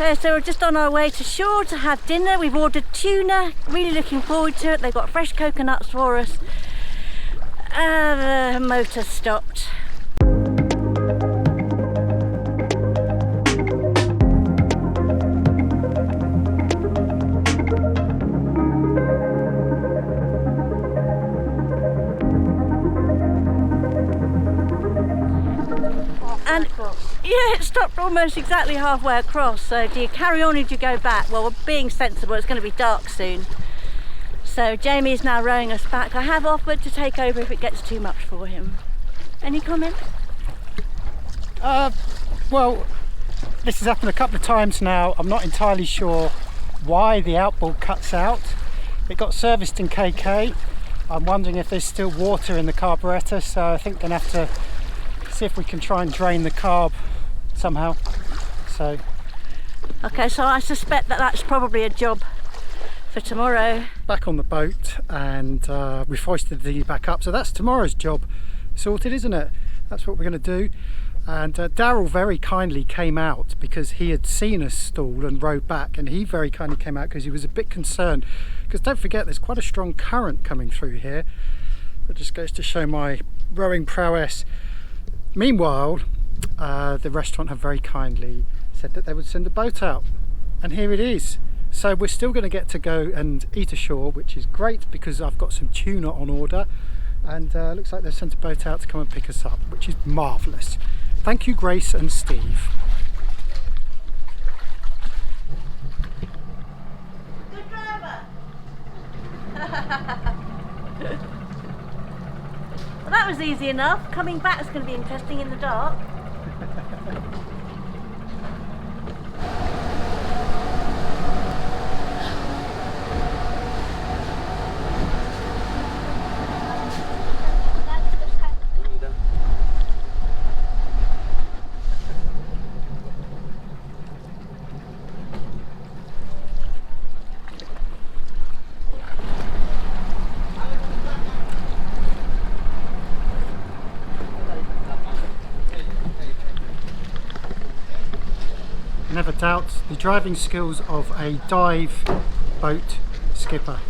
Okay, so we're just on our way to shore to have dinner. We've ordered tuna, really looking forward to it. They've got fresh coconuts for us. The motor stopped. And yeah, it stopped almost exactly halfway across. So do you carry on or do you go back? Well, we're being sensible, it's going to be dark soon. So Jamie is now rowing us back. I have offered to take over if it gets too much for him. Any comments? Well, this has happened a couple of times now. I'm not entirely sure why the outboard cuts out. It got serviced in KK. I'm wondering if there's still water in the carburettor, so I think we're going to have to see if we can try and drain the carb somehow. So okay, so I suspect that that's probably a job for tomorrow. Back on the boat, and we've hoisted the dinghy back up, so that's tomorrow's job sorted, isn't it? That's what we're going to do. And Daryl very kindly came out because he had seen us stall and rowed back, and he very kindly came out because he was a bit concerned, because don't forget there's quite a strong current coming through here. That just goes to show my rowing prowess. Meanwhile, the restaurant have very kindly said that they would send a boat out, and here it is. So we're still going to get to go and eat ashore, which is great because I've got some tuna on order, and looks like they've sent a boat out to come and pick us up, which is marvellous. Thank you, Grace and Steve. Good driver. Well, that was easy enough. Coming back is going to be interesting in the dark. Never doubt the driving skills of a dive boat skipper.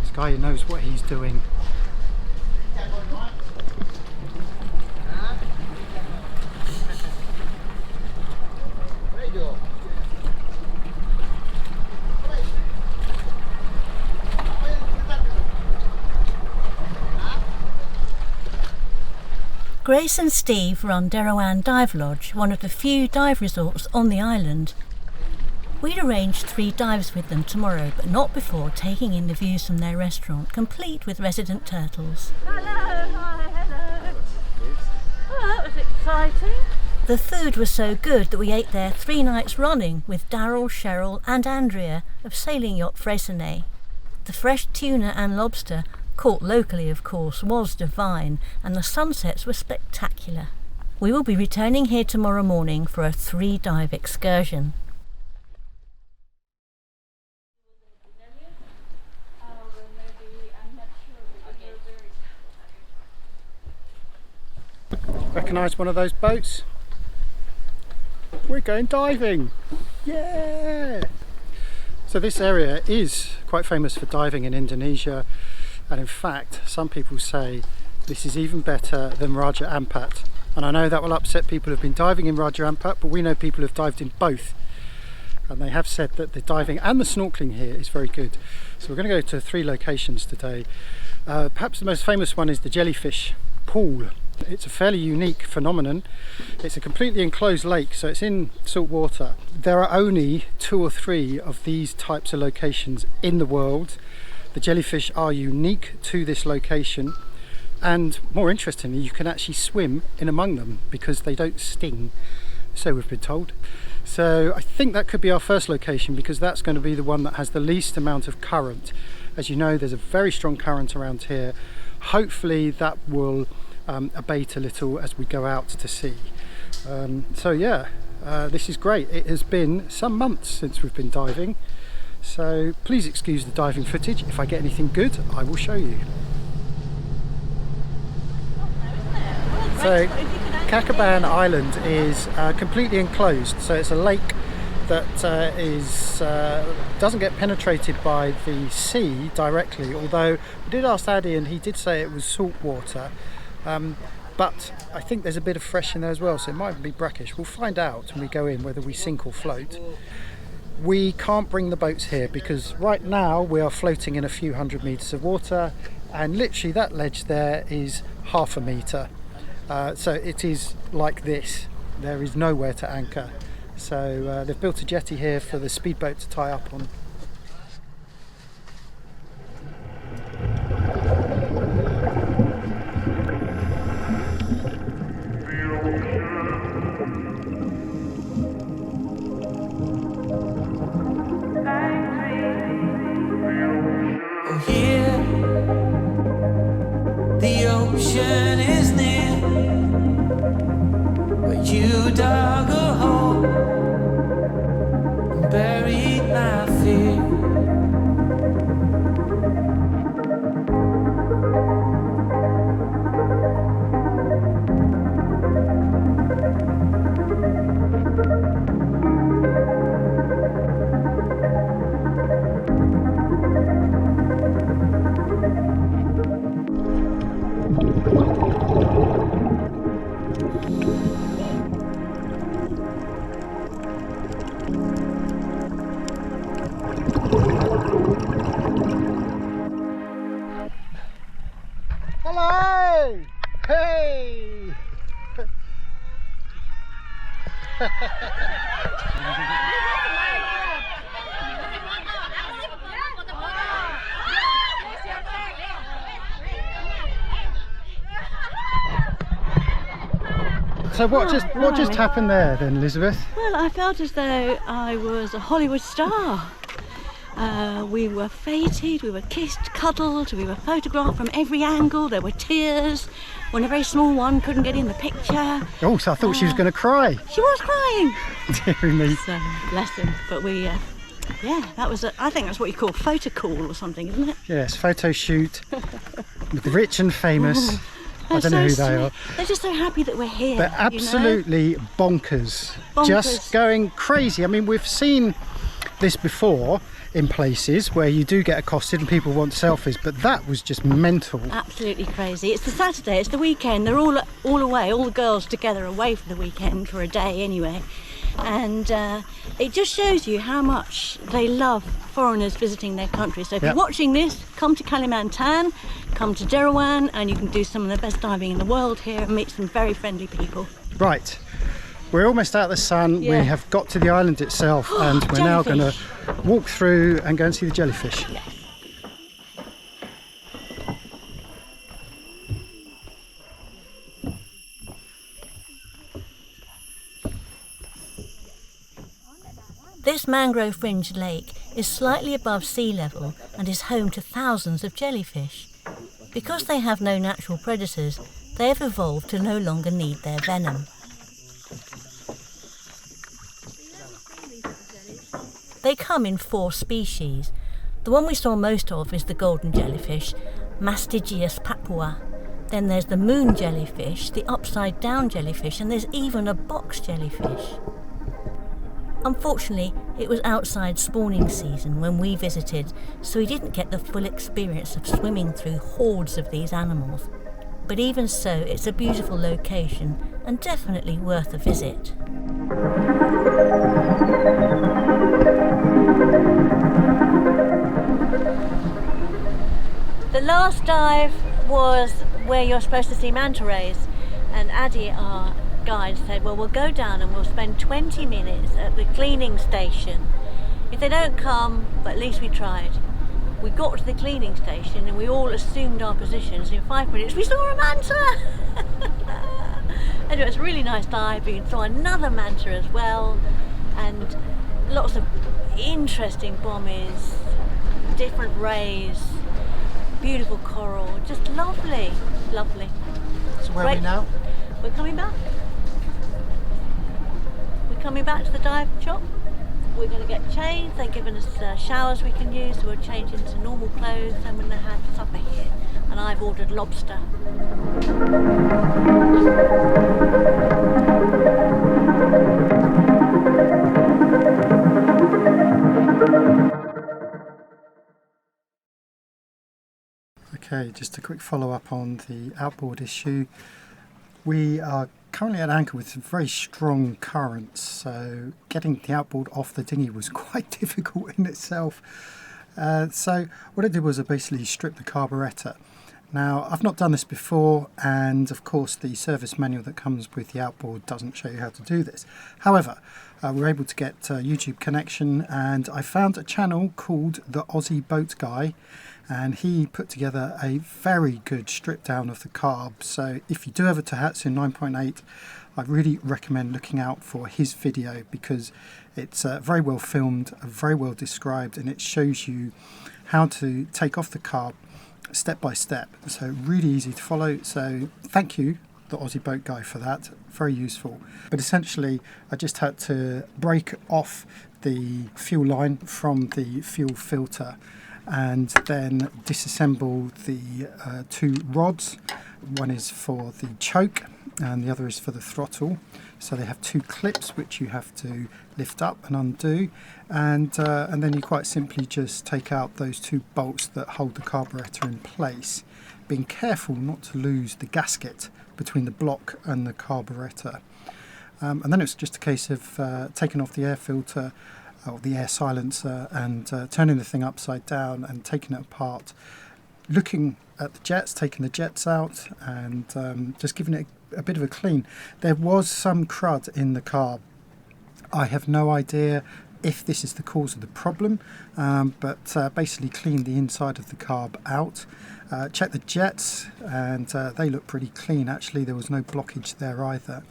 This guy knows what he's doing. Grace and Steve run Derawan Dive Lodge, one of the few dive resorts on the island. We'd arranged 3 dives with them tomorrow, but not before taking in the views from their restaurant, complete with resident turtles. Hello, hi, hello. Oh, that was exciting. The food was so good that we ate there 3 nights running with Daryl, Cheryl and Andrea of sailing yacht Freycinet. The fresh tuna and lobster, caught locally of course, was divine, and the sunsets were spectacular. We will be returning here tomorrow morning for a 3-dive excursion. Recognise one of those boats? We're going diving! Yeah! So this area is quite famous for diving in Indonesia. And in fact, some people say this is even better than Raja Ampat. And I know that will upset people who have been diving in Raja Ampat, but we know people who have dived in both. And they have said that the diving and the snorkeling here is very good. So we're going to go to 3 locations today. Perhaps the most famous one is the Jellyfish Pool. It's a fairly unique phenomenon. It's a completely enclosed lake, so it's in salt water. There are only 2 or 3 of these types of locations in the world. The jellyfish are unique to this location, and more interestingly, you can actually swim in among them because they don't sting, so we've been told. So I think that could be our first location because that's going to be the one that has the least amount of current. As you know, there's a very strong current around here. Hopefully that will abate a little as we go out to sea. So yeah, this is great. It has been some months since we've been diving. So please excuse the diving footage. If I get anything good, I will show you. So Kakaban Island is completely enclosed. So it's a lake that doesn't get penetrated by the sea directly, although we did ask Addy and he did say it was salt water, but I think there's a bit of fresh in there as well, so it might be brackish. We'll find out when we go in whether we sink or float. We can't bring the boats here because right now we are floating in a few hundred metres of water, and literally that ledge there is half a metre. So it is like this. There is nowhere to anchor. So they've built a jetty here for the speedboat to tie up on. Here, the ocean is near, where you dug a hole and buried my fear. Hello! Hey! So what just happened there then, Elizabeth? Well, I felt as though I was a Hollywood star. We were feted, we were kissed, cuddled, we were photographed from every angle, there were tears. When a very small one couldn't get in the picture. Oh, so I thought she was going to cry. She was crying. Dear me. So, bless him. But we, yeah, that was, I think that's what you call photo call or something, isn't it? Yes, photo shoot with the rich and famous. I don't know who they are. They're just so happy that we're here. They're absolutely bonkers. Just going crazy. I mean, we've seen this before in places where you do get accosted and people want selfies, but that was just mental. Absolutely crazy. It's the Saturday, it's the weekend, they're all away, all the girls together away for the weekend, for a day anyway, and it just shows you how much they love foreigners visiting their country. So if you're watching this, come to Kalimantan, come to Derawan, and you can do some of the best diving in the world here and meet some very friendly people. Right, we're almost out of the sun. We have got to the island itself and we're now going to walk through and go and see the jellyfish. Yeah. This mangrove fringed lake is slightly above sea level and is home to thousands of jellyfish. Because they have no natural predators, they have evolved to no longer need their venom. They come in 4 species. The one we saw most of is the golden jellyfish, Mastigius papua. Then there's the moon jellyfish, the upside down jellyfish, and there's even a box jellyfish. Unfortunately, it was outside spawning season when we visited, so we didn't get the full experience of swimming through hordes of these animals. But even so, it's a beautiful location and definitely worth a visit. The last dive was where you're supposed to see manta rays, and Addy, our guide, said, well, we'll go down and we'll spend 20 minutes at the cleaning station. If they don't come, but at least we tried. We got to the cleaning station and we all assumed our positions. In 5 minutes we saw a manta! Anyway, it's a really nice dive. We saw another manta as well, and lots of interesting bommies, different rays, beautiful coral, just lovely, lovely. So where are we now? We're coming back. We're coming back to the dive shop. We're going to get changed. They've given us showers we can use, so we'll change into normal clothes, and we're going to have supper here. And I've ordered lobster. Okay, just a quick follow-up on the outboard issue. We are currently at anchor with some very strong currents, so getting the outboard off the dinghy was quite difficult in itself. So what I did was I basically stripped the carburettor. Now, I've not done this before, and of course the service manual that comes with the outboard doesn't show you how to do this. However, we were able to get a YouTube connection, and I found a channel called The Aussie Boat Guy, and he put together a very good strip down of the carb. So if you do have a Tohatsu 9.8, I really recommend looking out for his video, because it's very well filmed, very well described, and it shows you how to take off the carb step by step. So really easy to follow. So thank you, the Aussie Boat Guy, for that. Very useful. But essentially I just had to break off the fuel line from the fuel filter and then disassemble the two rods. One is for the choke and the other is for the throttle. So they have two clips which you have to lift up and undo, and then you quite simply just take out those two bolts that hold the carburettor in place, being careful not to lose the gasket between the block and the carburettor. And then it's just a case of taking off the air filter or the air silencer and turning the thing upside down and taking it apart, looking at the jets, taking the jets out, and just giving it a bit of a clean. There was some crud in the carb. I have no idea if this is the cause of the problem, but basically cleaned the inside of the carb out. Checked the jets, and they look pretty clean. Actually, there was no blockage there either.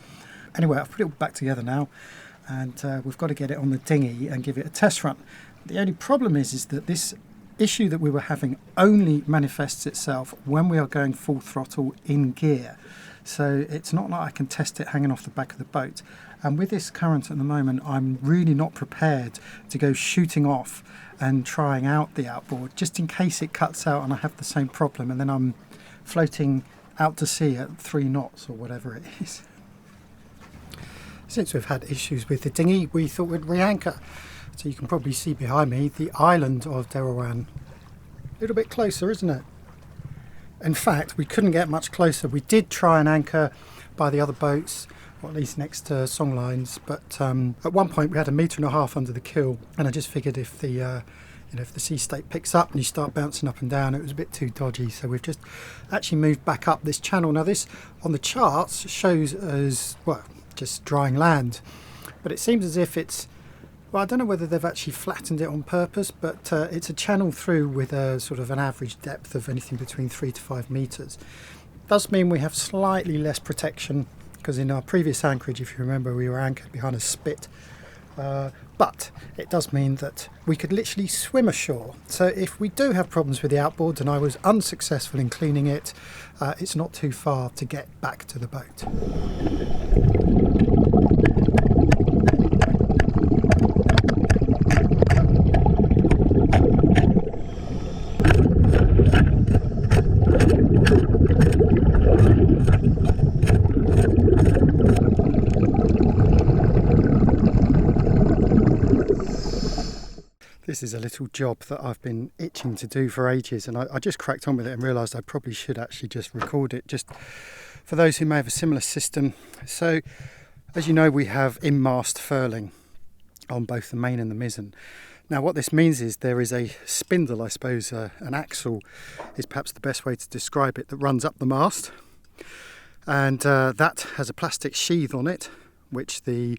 Anyway, I've put it all back together now, and we've got to get it on the dinghy and give it a test run. The only problem is that this issue that we were having only manifests itself when we are going full throttle in gear. So it's not like I can test it hanging off the back of the boat. And with this current at the moment, I'm really not prepared to go shooting off and trying out the outboard, just in case it cuts out and I have the same problem, and then I'm floating out to sea at 3 knots or whatever it is. Since we've had issues with the dinghy, we thought we'd re-anchor. So you can probably see behind me the island of Derawan. A little bit closer, isn't it? In fact, we couldn't get much closer. We did try and anchor by the other boats, or at least next to songlines, but at one point we had 1.5 meters under the keel, and I just figured if the if the sea state picks up and you start bouncing up and down, it was a bit too dodgy. So we've just actually moved back up this channel. Now this on the charts shows as well just drying land, but it seems as if it's, well, I don't know whether they've actually flattened it on purpose, but it's a channel through with a sort of an average depth of anything between 3 to 5 meters. Does mean we have slightly less protection, because in our previous anchorage, if you remember, we were anchored behind a spit. But it does mean that we could literally swim ashore. So if we do have problems with the outboard and I was unsuccessful in cleaning it, it's not too far to get back to the boat. This is a little job that I've been itching to do for ages, and I just cracked on with it and realised I probably should actually just record it, just for those who may have a similar system. So, as you know, we have in-mast furling on both the main and the mizzen. Now what this means is there is a spindle, I suppose an axle is perhaps the best way to describe it, that runs up the mast, and that has a plastic sheath on it which the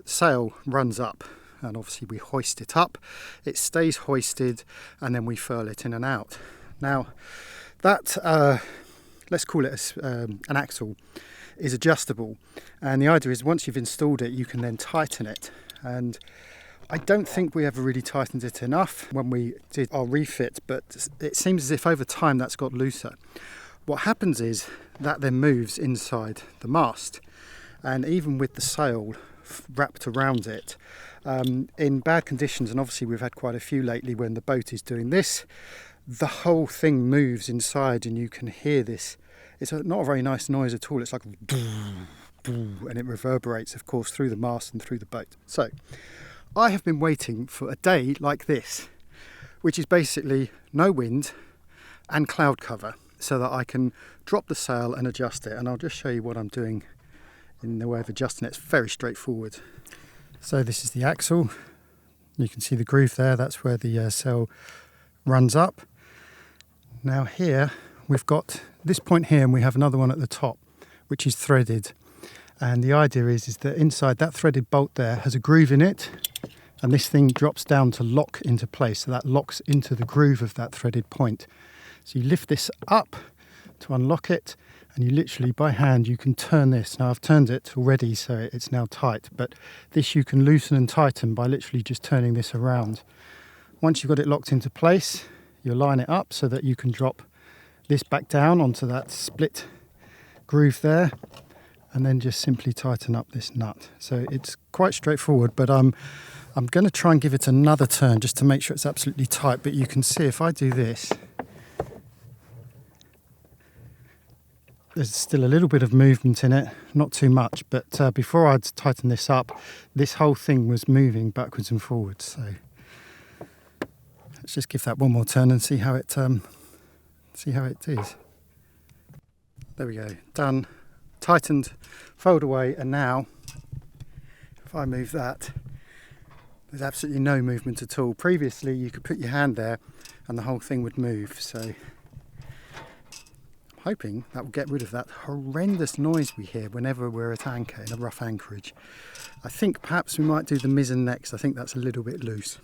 sail runs up, and obviously we hoist it up. It stays hoisted and then we furl it in and out. Now that let's call it an axle is adjustable, and the idea is once you've installed it you can then tighten it, and I don't think we ever really tightened it enough when we did our refit, but it seems as if over time that's got looser. What happens is that then moves inside the mast, and even with the sail wrapped around it, in bad conditions, and obviously we've had quite a few lately when the boat is doing this, the whole thing moves inside and you can hear this. It's not a very nice noise at all. It's like and it reverberates, of course, through the mast and through the boat. So I have been waiting for a day like this, which is basically no wind, and cloud cover so that I can drop the sail and adjust it. And I'll just show you what I'm doing in the way of adjusting it. It's very straightforward. So this is the axle. You can see the groove there. That's where the sail runs up. Now here we've got this point here, and we have another one at the top which is threaded. And the idea is that inside that threaded bolt there has a groove in it, and this thing drops down to lock into place. So that locks into the groove of that threaded point. So you lift this up to unlock it, and you literally by hand you can turn this. Now I've turned it already so it's now tight, but this you can loosen and tighten by literally just turning this around. Once you've got it locked into place, you line it up so that you can drop this back down onto that split groove there, and then just simply tighten up this nut. So it's quite straightforward, but I'm going to try and give it another turn just to make sure it's absolutely tight. But you can see if I do this, there's still a little bit of movement in it, not too much, but before I'd tighten this up, this whole thing was moving backwards and forwards. So let's just give that one more turn and see how it is. There we go, done, tightened, fold away, and now if I move that, there's absolutely no movement at all. Previously you could put your hand there and the whole thing would move, so I'm hoping that will get rid of that horrendous noise we hear whenever we're at anchor in a rough anchorage. I think perhaps we might do the mizzen next. I think that's a little bit loose.